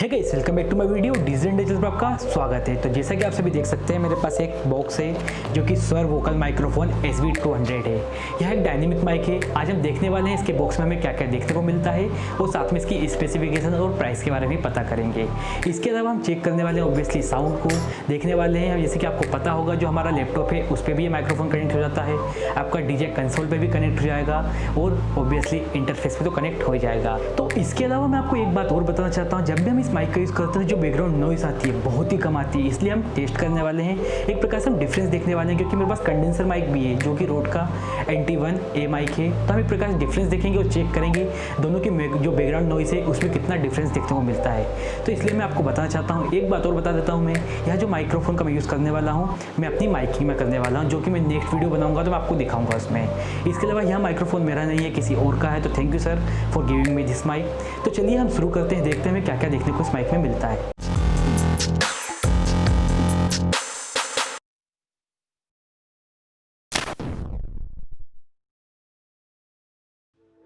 है guys, welcome back to my video design digital पर आपका स्वागत है। तो जैसा कि आप सभी देख सकते हैं मेरे पास एक बॉक्स है जो कि स्वर वोकल माइक्रोफोन SV200 है। यह एक डायनेमिक माइक है। आज हम देखने वाले हैं इसके बॉक्स में हमें क्या क्या देखने को मिलता है और साथ में इसकी स्पेसिफिकेशन और प्राइस के बारे में पता करेंगे। इसके अलावा हम चेक करने वाले हैं ऑब्वियसली साउंड को देखने वाले हैं। जैसे कि आपको पता होगा जो हमारा लैपटॉप है उस पर भी ये माइक्रोफोन कनेक्ट हो जाता है, आपका डीजे कंसोल पे भी कनेक्ट हो जाएगा और ऑब्वियसली इंटरफेस पे तो कनेक्ट हो जाएगा। तो इसके अलावा मैं आपको एक बात और बताना चाहता हूँ, जब भी हम इस माइक का यूज़ करते हैं जो बैकग्राउंड नॉइस आती है बहुत ही कम आती है, इसलिए हम टेस्ट करने वाले हैं। एक प्रकार से हम डिफरेंस देखने वाले हैं क्योंकि मेरे पास कंडेंसर माइक भी है जो कि रोड का NT1A माइक है। तो हम एक प्रकार से डिफरेंस देखेंगे और चेक करेंगे दोनों की जो बैकग्राउंड नॉइस है उसमें कितना डिफरेंस देखने को मिलता है। तो इसलिए मैं आपको बताना चाहता हूँ, एक बात और बता देता हूँ, मैं यह जो माइक्रोफोन का मैं यूज़ करने वाला हूँ मैं अपनी माइकिंग में करने वाला हूँ, जो कि मैं नेक्स्ट वीडियो बनाऊंगा तो मैं आपको दिखाऊंगा उसमें। इसके अलावा यह माइक्रोफोन मेरा नहीं है, किसी और का है। तो thank you sir for giving me this mic. तो चलिए हम शुरू करते हैं, देखते हैं क्या क्या देखने को इस माइक में मिलता है।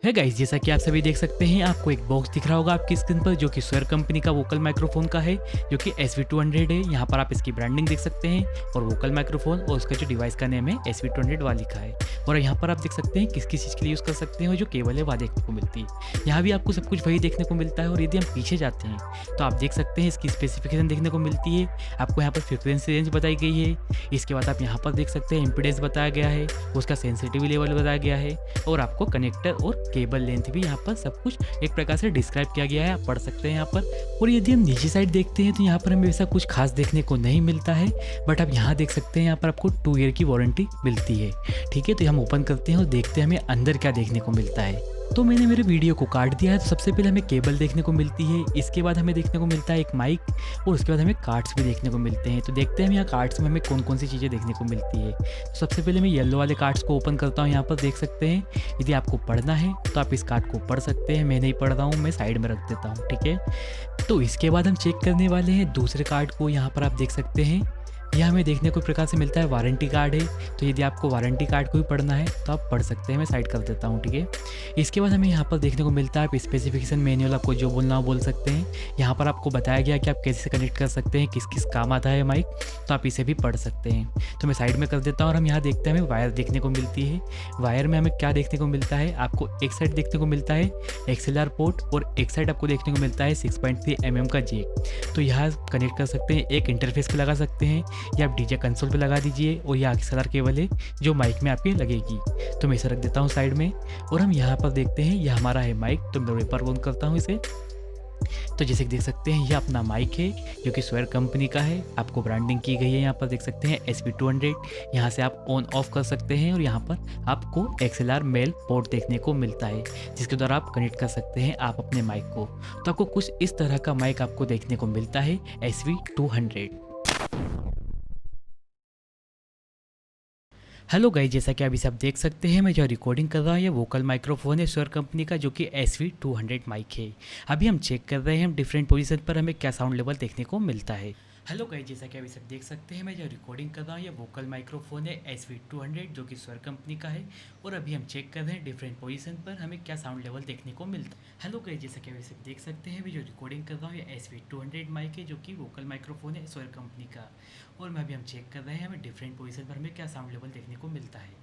है गाइस, जैसा कि आप सभी देख सकते हैं आपको एक बॉक्स दिख रहा होगा आपकी स्क्रीन पर जो कि स्वर कंपनी का वोकल माइक्रोफोन का है जो कि SV200 है। यहाँ पर आप इसकी ब्रांडिंग देख सकते हैं और वोकल माइक्रोफोन और उसका जो डिवाइस का नेम है SV200 वाला लिखा है। और यहाँ पर आप देख सकते हैं किस किस चीज़ के लिए यूज़ कर सकते हैं और जो केबल है वह देखने को मिलती है। यहाँ भी आपको सब कुछ वही देखने को मिलता है। और यदि हम पीछे जाते हैं तो आप देख सकते हैं इसकी स्पेसिफिकेशन देखने को मिलती है। आपको यहाँ पर फ्रिक्वेंसी रेंज बताई गई है। इसके बाद आप यहाँ पर देख सकते हैं इम्पीडेंस बताया गया है, उसका सेंसिटिविटी लेवल बताया गया है और आपको कनेक्टर और केबल लेंथ भी यहाँ पर सब कुछ एक प्रकार से डिस्क्राइब किया गया है, आप पढ़ सकते हैं यहाँ पर। और यदि हम नीचे साइड देखते हैं तो यहाँ पर हमें वैसा कुछ खास देखने को नहीं मिलता है, बट आप यहाँ देख सकते हैं यहाँ पर आपको 2 ईयर की वारंटी मिलती है। ठीक है, तो हम ओपन करते हैं और देखते हैं हमें अंदर क्या देखने को मिलता है। तो मैंने मेरे वीडियो को काट दिया है। तो सबसे पहले हमें केबल देखने को मिलती है, इसके बाद हमें देखने को मिलता है एक माइक और उसके बाद हमें कार्ड्स भी देखने को मिलते हैं। तो देखते हैं यहाँ कार्ड्स में हमें कौन कौन सी चीज़ें देखने को मिलती है। तो सबसे पहले मैं येलो वाले कार्ड्स को ओपन करता हूँ। यहाँ पर देख सकते हैं यदि आपको पढ़ना है तो आप इस कार्ड को पढ़ सकते हैं। मैं नहीं पढ़ रहा हूँ, मैं साइड में रख देता हूँ। ठीक है, तो इसके बाद हम चेक करने वाले हैं दूसरे कार्ड को। यहाँ पर आप देख सकते हैं यह हमें देखने को प्रकार से मिलता है वारंटी कार्ड है। तो यदि आपको वारंटी कार्ड को भी पढ़ना है तो आप पढ़ सकते हैं, मैं साइड कर देता हूँ। ठीक है, इसके बाद हमें यहाँ पर देखने को मिलता है आप स्पेसिफिकेशन मैनुअल, आपको जो बोलना हो बोल सकते हैं। यहाँ पर आपको बताया गया कि आप कैसे कनेक्ट कर सकते हैं, किस किस काम आता है माइक, तो आप इसे भी पढ़ सकते हैं। तो मैं साइड में कर देता हूँ और हम यहाँ देखते हैं हमें वायर देखने को मिलती है। वायर में हमें क्या देखने को मिलता है, आपको एक साइड देखने को मिलता है XLR पोर्ट और एक साइड आपको देखने को मिलता है 6.3 mm का जैक। तो यहाँ कनेक्ट कर सकते हैं, एक इंटरफेस पे लगा सकते हैं या आप डीजे कंसोल पे लगा दीजिए और यह XLR केबल है जो माइक में आपके लगेगी। तो मैं इसे रख देता हूँ साइड में और हम यहाँ पर देखते हैं यह हमारा है माइक। तो मैं वेपर ऑन करता हूँ इसे। तो जैसे कि देख सकते हैं यह अपना माइक है जो कि स्वर कंपनी का है, आपको ब्रांडिंग की गई है। यहाँ पर देख सकते हैं SV200, यहाँ से आप ऑन ऑफ कर सकते हैं और यहाँ पर आपको XLR मेल पोर्ट देखने को मिलता है जिसके द्वारा आप कनेक्ट कर सकते हैं आप अपने माइक को। तो आपको कुछ इस तरह का माइक आपको देखने को मिलता है SV200। हेलो गाइस, जैसा कि अभी सब देख सकते हैं मैं जो रिकॉर्डिंग कर रहा हूँ ये वोकल माइक्रोफोन है स्वर कंपनी का जो कि SV200 माइक है। अभी हम चेक कर रहे हैं हम डिफरेंट पोजीशन पर हमें क्या साउंड लेवल देखने को मिलता है। हेलो गाइस, जैसा कि अभी सब देख सकते हैं मैं जो रिकॉर्डिंग कर रहा हूँ ये वोकल माइक्रोफोन है SV200 जो कि स्वर कंपनी का है। और अभी हम चेक कर रहे हैं डिफरेंट पोजीशन पर हमें क्या साउंड लेवल देखने को मिलता है। हेलो गाइस, जैसा कि अभी सब देख सकते हैं मैं जो रिकॉर्डिंग कर रहा हूँ ये SV200 माइक है जो कि वोकल माइक्रोफोन है स्वर कंपनी का। और मैं अभी हम चेक कर रहे हैं हमें डिफरेंट पोजीशन पर हमें क्या साउंड लेवल देखने को मिलता है।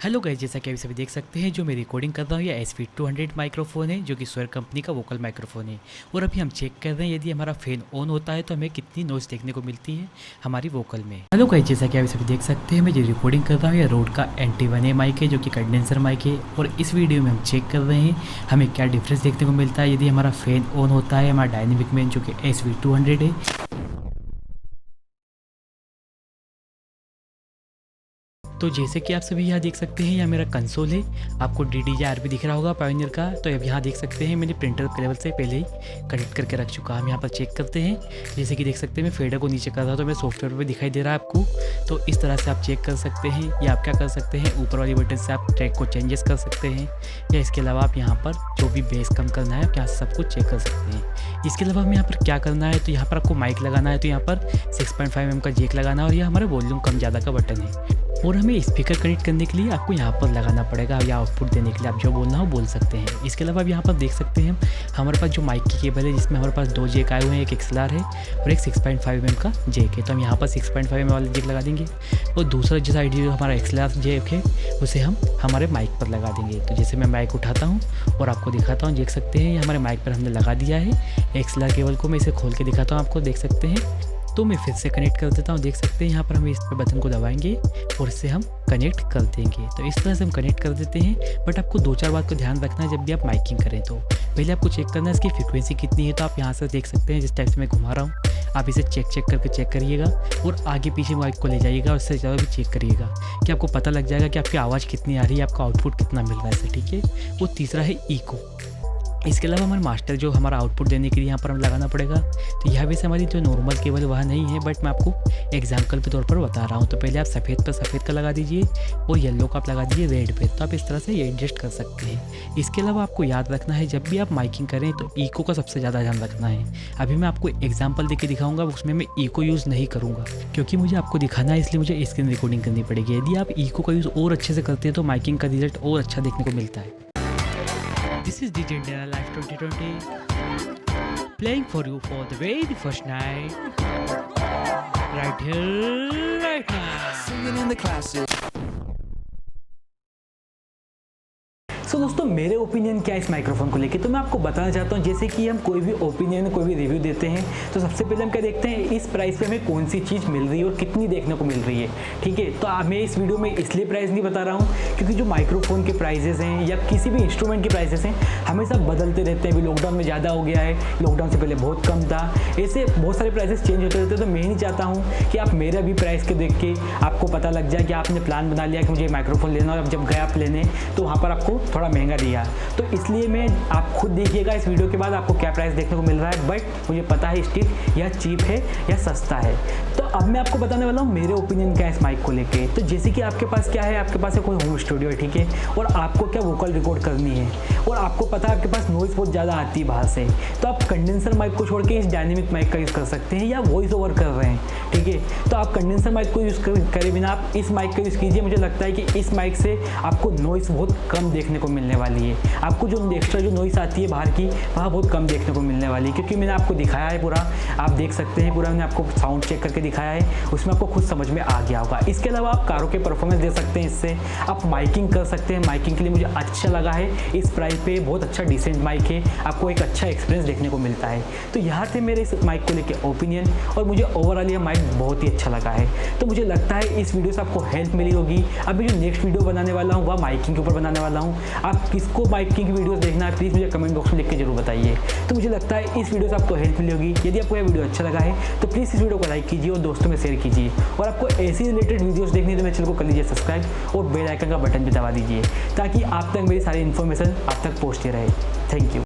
हेलो गाइस, जैसा कि अभी सभी देख सकते हैं जो मैं रिकॉर्डिंग कर रहा हूँ ये SV200 माइक्रोफोन है जो कि स्वर कंपनी का वोकल माइक्रोफोन है। और अभी हम चेक कर रहे हैं यदि हमारा फैन ऑन होता है तो हमें कितनी नॉइस देखने को मिलती है हमारी वोकल में। हेलो गाइस, जैसा कि अभी सभी देख सकते हैं मैं जो रिकॉर्डिंग कर रहा हूँ ये रोड का NT1A माइक है जो कि कंडेंसर माइक है। और इस वीडियो में हम चेक कर रहे हैं हमें क्या डिफरेंस देखने को मिलता है यदि हमारा फैन ऑन होता है हमारा डायनेमिक में जो कि SV200 है। तो जैसे कि आप सभी यहाँ देख सकते हैं यह मेरा कंसोल है, आपको DDJ-RP दिख रहा होगा पायोनियर का। तो अब यहाँ देख सकते हैं मैंने प्रिंटर लेवल से पहले ही कनेक्ट करके रख चुका। हम यहाँ पर चेक करते हैं, जैसे कि देख सकते हैं मैं फेडर को नीचे कर रहा तो मैं सॉफ्टवेयर पर दिखाई दे रहा है आपको। तो इस तरह से आप चेक कर सकते हैं या आप क्या कर सकते हैं ऊपर वाली बटन से आप ट्रैक को चेंजेस कर सकते हैं या इसके अलावा आप यहाँ पर जो भी बेस कम करना है आप यहाँ सब कुछ चेक कर सकते हैं। इसके अलावा हमें यहाँ पर क्या करना है, तो यहाँ पर आपको माइक लगाना है तो यहाँ पर 6.5 mm का जैक लगाना है और यह हमारे वॉल्यूम कम ज़्यादा का बटन है। और हमें स्पीकर कनेक्ट करने के लिए आपको यहाँ पर लगाना पड़ेगा या आउटपुट देने के लिए आप जो बोलना हो बोल सकते हैं। इसके अलावा आप यहाँ पर देख सकते हैं हमारे पास जो माइक की केबल है जिसमें हमारे पास 2 जैक आए हुए हैं, एक XLR है और एक 6.5 mm का जैक है। तो हम यहाँ पर 6.5 mm वाला जैक लगा देंगे और दूसरा जो साइड जो हमारा XLR जैक है उसे हम हमारे माइक पर लगा देंगे। तो जैसे मैं माइक उठाता हूँ और आपको दिखाता हूँ, देख सकते हैं ये हमारे माइक पर हमने लगा दिया है। XLR केबल को मैं इसे खोल के दिखाता हूँ आपको, देख सकते हैं। तो मैं फिर से कनेक्ट कर देता हूँ, देख सकते हैं यहाँ पर हम इस पर बटन को दबाएंगे और इससे हम कनेक्ट कर देंगे। तो इस तरह से हम कनेक्ट कर देते हैं। बट आपको 2-4 बात को ध्यान रखना है जब भी आप माइकिंग करें तो पहले आपको चेक करना है इसकी फ्रीक्वेंसी कितनी है। तो आप यहाँ से देख सकते हैं जिस टाइप से मैं घुमा रहा हूँ, आप इसे चेक करके चेक करिएगा और आगे पीछे माइक को ले जाइएगा और इससे ज़्यादा भी चेक करिएगा कि आपको पता लग जाएगा कि आपकी आवाज़ कितनी आ रही है, आपका आउटपुट कितना मिल रहा है इससे, ठीक है। वो तीसरा है इको। इसके अलावा हमारे मास्टर जो हमारा आउटपुट देने के लिए यहाँ पर हमें लगाना पड़ेगा। तो यह वैसे हमारी जो नॉर्मल केबल वह नहीं है, बट मैं आपको एग्जाम्पल के तौर पर बता रहा हूँ। तो पहले आप सफ़ेद पर सफ़ेद का लगा दीजिए और येलो का आप लगा दीजिए रेड पे। तो आप इस तरह से ये एडजस्ट कर सकते हैं। इसके अलावा आपको याद रखना है जब भी आप माइकिंग करें तो इको का सबसे ज़्यादा ध्यान रखना है। अभी मैं आपको एग्जाम्पल दे के दिखाऊँगा, उसमें मैं इको यूज़ नहीं करूँगा क्योंकि मुझे आपको दिखाना है, इसलिए मुझे स्क्रीन रिकॉर्डिंग करनी पड़ेगी। यदि आप इको का यूज़ और अच्छे से करते हैं तो माइकिंग का रिजल्ट और अच्छा देखने को मिलता है। This is DJ Indiana Live 2020 playing for you for the very first night right here, right now. Singing in the classic. सो दोस्तों मेरे ओपिनियन क्या है इस माइक्रोफोन को लेके, तो मैं आपको बताना चाहता हूँ। जैसे कि हम कोई भी ओपिनियन, कोई भी रिव्यू देते हैं तो सबसे पहले हम क्या देखते हैं, इस प्राइस पे हमें कौन सी चीज़ मिल रही है और कितनी देखने को मिल रही है, ठीक है। तो मैं इस वीडियो में इसलिए प्राइस नहीं बता रहा हूँ क्योंकि जो माइक्रोफोन के प्राइजेस हैं या किसी भी इंस्ट्रूमेंट के प्राइजेस हैं हमेशा बदलते रहते हैं। अभी लॉकडाउन में ज़्यादा हो गया है, लॉकडाउन से पहले बहुत कम था, ऐसे बहुत सारे प्राइसेस चेंज होते रहते हैं। तो मैं नहीं चाहता हूँ कि आप मेरा भी प्राइस के देख के आपको पता लग जाए कि आपने प्लान बना लिया कि मुझे माइक्रोफोन लेना, और जब गए आप लेने तो वहाँ पर आपको थोड़ा महंगा दिया। तो इसलिए मैं आप खुद देखिएगा इस वीडियो के बाद आपको क्या प्राइस देखने को मिल रहा है, बट मुझे पता है स्टिल या चीप है या सस्ता है। तो अब मैं आपको बताने वाला हूँ मेरे ओपिनियन क्या है इस माइक को लेके। तो जैसे कि आपके पास क्या है, आपके पास है कोई होम स्टूडियो है, ठीक है, और आपको क्या वोकल रिकॉर्ड करनी है और आपको पता है आपके पास नॉइज़ बहुत ज़्यादा आती है बाहर से, तो आप कंडेंसर माइक को छोड़ के इस डायनेमिक माइक का यूज़ कर सकते हैं या वॉइस ओवर कर रहे हैं, ठीक है। तो आप कंडेंसर माइक को यूज़ करे बिना आप इस माइक का यूज़ कीजिए। मुझे लगता है कि इस माइक से आपको नॉइज़ बहुत कम देखने को मिलने वाली है। आपको जो एक्स्ट्रा जो नॉइज़ आती है बाहर की वहाँ बहुत कम देखने को मिलने वाली है, क्योंकि मैंने आपको दिखाया है पूरा, आप देख सकते हैं पूरा, मैंने आपको साउंड चेक करके दिखाया है, उसमें आपको खुद समझ में आ गया होगा। इसके अलावा आप कारों के परफॉर्मेंस दे सकते हैं, इससे आप माइकिंग कर सकते हैं। माइकिंग के लिए मुझे अच्छा लगा है, इस प्राइस पे बहुत अच्छा डिसेंट माइक है, आपको एक अच्छा एक्सपीरियंस देखने को मिलता है। तो यहाँ थे मेरे इस माइक को लेके ओपिनियन, और मुझे ओवरऑल ये माइक बहुत ही अच्छा लगा है। तो मुझे लगता है इस वीडियो से आपको हेल्प मिली होगी। अभी जो नेक्स्ट वीडियो बनाने वाला हूँ वह माइकिंग के ऊपर बनाने वाला हूँ। आप किसको माइकिंग की वीडियोस देखना है प्लीज़ मुझे कमेंट बॉक्स में लिख के जरूर बताइए। तो मुझे लगता है इस वीडियो से आपको हेल्प मिली होगी। यदि आपको यह वीडियो अच्छा लगा है तो प्लीज़ इस वीडियो को लाइक कीजिए और दोस्तों में शेयर कीजिए, और आपको ऐसी रिलेटेड वीडियोस देखनी है तो मेरे चैनल को कर लीजिए सब्सक्राइब और बेल आइकन का बटन भी दबा दीजिए ताकि आप तक मेरी सारी इन्फॉर्मेशन आप तक पहुँचती रहे। Thank you.